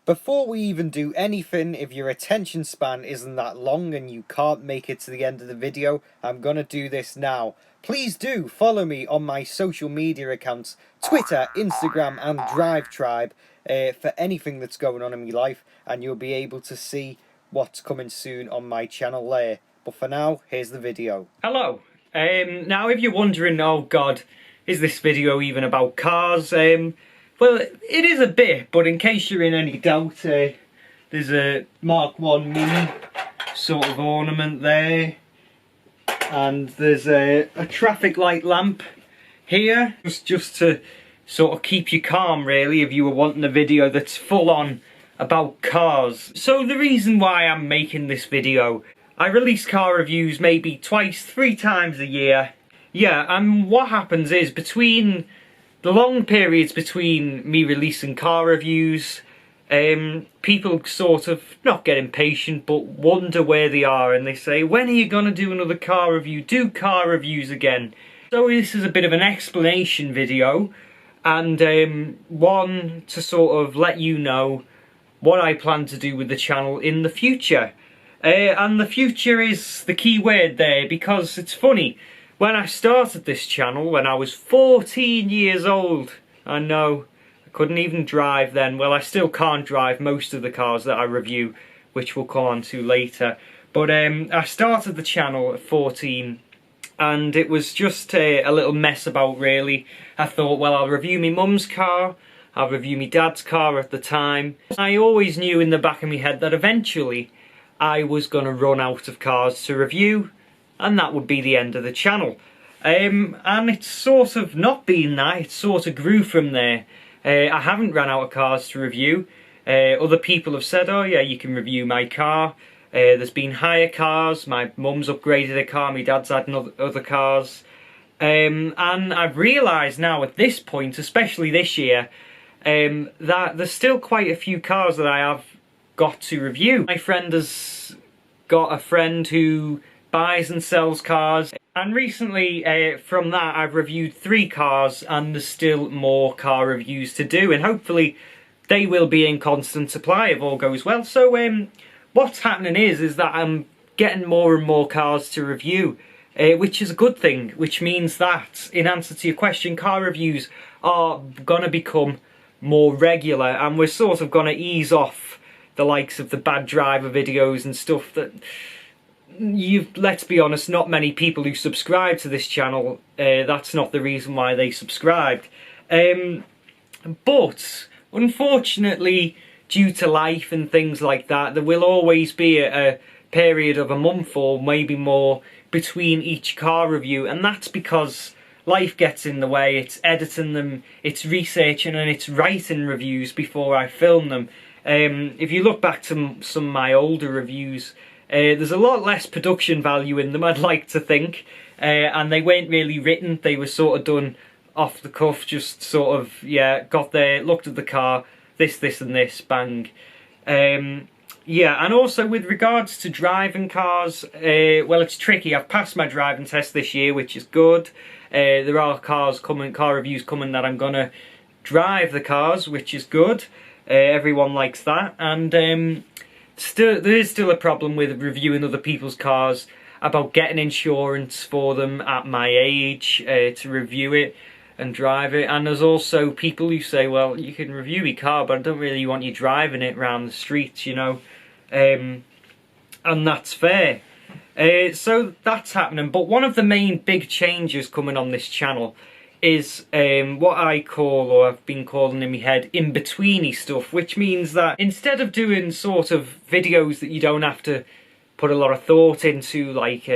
Before we even do anything, if your attention span isn't that long and you can't make it to the end of the video, I'm gonna do this now. Please do follow me on my social media accounts, Twitter, Instagram and Drivetribe, for anything that's going on in my life, and you'll be able to see what's coming soon on my channel there. But for now, here's the video. Hello. Now if you're wondering, oh god, is this video even about cars? Well, it is a bit, but in case you're in any doubt, there's a Mark 1 Mini sort of ornament there, and there's a traffic light lamp here, just to sort of keep you calm really if you were wanting a video that's full on about cars. So the reason why I'm making this video, I release car reviews maybe twice, 3 times a year. Yeah, and what happens is between the long periods between me releasing car reviews, people sort of not get impatient but wonder where they are, and they say, when are you gonna do another car review? Do car reviews again. So this is a bit of an explanation video, and one to sort of let you know what I plan to do with the channel in the future. And the future is the key word there, because it's funny. When I started this channel, when I was 14 years old, I know, I couldn't even drive then. Well, I still can't drive most of the cars that I review, which we'll come on to later. But I started the channel at 14, and it was just a little mess about really. I thought, well, I'll review my mum's car, I'll review my dad's car at the time. I always knew in the back of my head that eventually I was going to run out of cars to review, and that would be the end of the channel. And it's sort of not been that, it sort of grew from there. I haven't run out of cars to review. Other people have said, oh yeah, you can review my car. There's been hire cars, my mum's upgraded a car, my dad's had other cars. And I've realised now at this point, especially this year, that there's still quite a few cars that I have got to review. My friend has got a friend who buys and sells cars, and recently from that I've reviewed 3 cars, and there's still more car reviews to do, and hopefully they will be in constant supply if all goes well. So what's happening is that I'm getting more and more cars to review, which is a good thing, which means that, in answer to your question, car reviews are gonna become more regular, and we're sort of gonna ease off the likes of the bad driver videos and stuff that let's be honest, not many people who subscribe to this channel, that's not the reason why they subscribed. But unfortunately, due to life and things like that, there will always be a period of a month or maybe more between each car review, and that's because life gets in the way. It's editing them, it's researching and it's writing reviews before I film them. If you look back to some of my older reviews, there's a lot less production value in them, I'd like to think, and they weren't really written. They were sort of done off the cuff, just sort of, yeah, got there, looked at the car, this and this, bang. Yeah, and also with regards to driving cars, well, it's tricky. I've passed my driving test this year, which is good. There are car reviews coming that I'm gonna drive the cars, which is good. Everyone likes that, and there is still a problem with reviewing other people's cars, about getting insurance for them at my age to review it and drive it. And there's also people who say, well, you can review your car, but I don't really want you driving it around the streets, you know. And that's fair. So that's happening. But one of the main big changes coming on this channel is what I call, or I've been calling in my head, in-betweeny stuff, which means that instead of doing sort of videos that you don't have to put a lot of thought into, like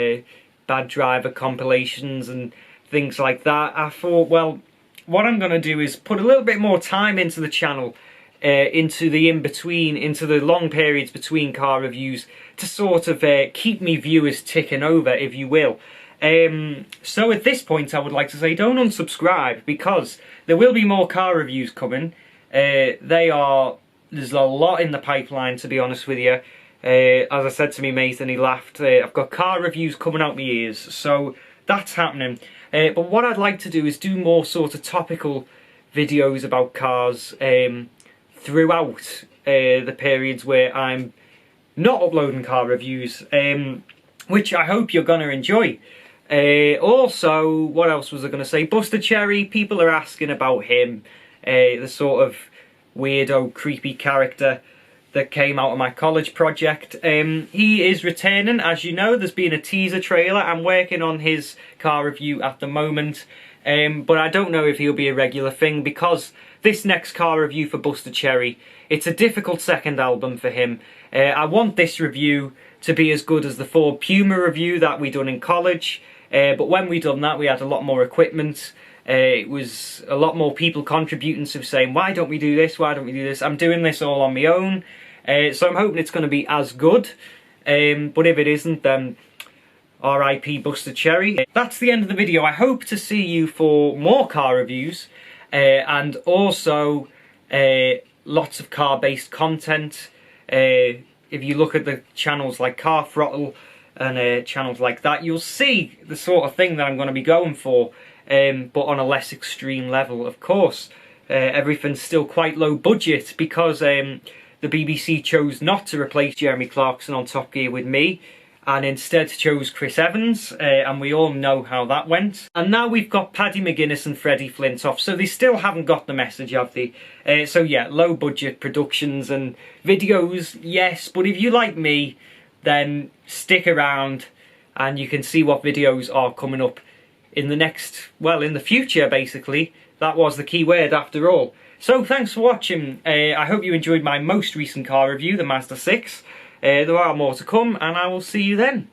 bad driver compilations and things like that, I thought, well, what I'm going to do is put a little bit more time into the channel, into the in-between, into the long periods between car reviews, to sort of keep me viewers ticking over, if you will. So at this point I would like to say, don't unsubscribe, because there will be more car reviews coming. There's a lot in the pipeline, to be honest with you. As I said to me mate and he laughed, I've got car reviews coming out my ears, so that's happening. But what I'd like to do is do more sort of topical videos about cars throughout the periods where I'm not uploading car reviews, which I hope you're going to enjoy. Also, what else was I going to say? Buster Cherry, people are asking about him, the sort of weirdo, creepy character that came out of my college project. He is returning, as you know. There's been a teaser trailer. I'm working on his car review at the moment, but I don't know if he'll be a regular thing, because this next car review for Buster Cherry, it's a difficult second album for him. I want this review to be as good as the Ford Puma review that we done in college, but when we done that, we had a lot more equipment. It was a lot more people contributing, so saying, why don't we do this, why don't we do this? I'm doing this all on my own, so I'm hoping it's going to be as good, but if it isn't, then R.I.P. Buster Cherry. That's the end of the video. I hope to see you for more car reviews, and also lots of car-based content. If you look at the channels like Car Throttle and channels like that, you'll see the sort of thing that I'm going to be going for, but on a less extreme level, of course. Everything's still quite low budget, because the BBC chose not to replace Jeremy Clarkson on Top Gear with me, and instead chose Chris Evans, and we all know how that went. And now we've got Paddy McGuinness and Freddie Flintoff, so they still haven't got the message, have they? So yeah, low budget productions and videos, yes, but if you like me, then stick around and you can see what videos are coming up in the next, well, in the future, basically. That was the key word after all. So thanks for watching. I hope you enjoyed my most recent car review, the Mazda 6. There are more to come, and I will see you then.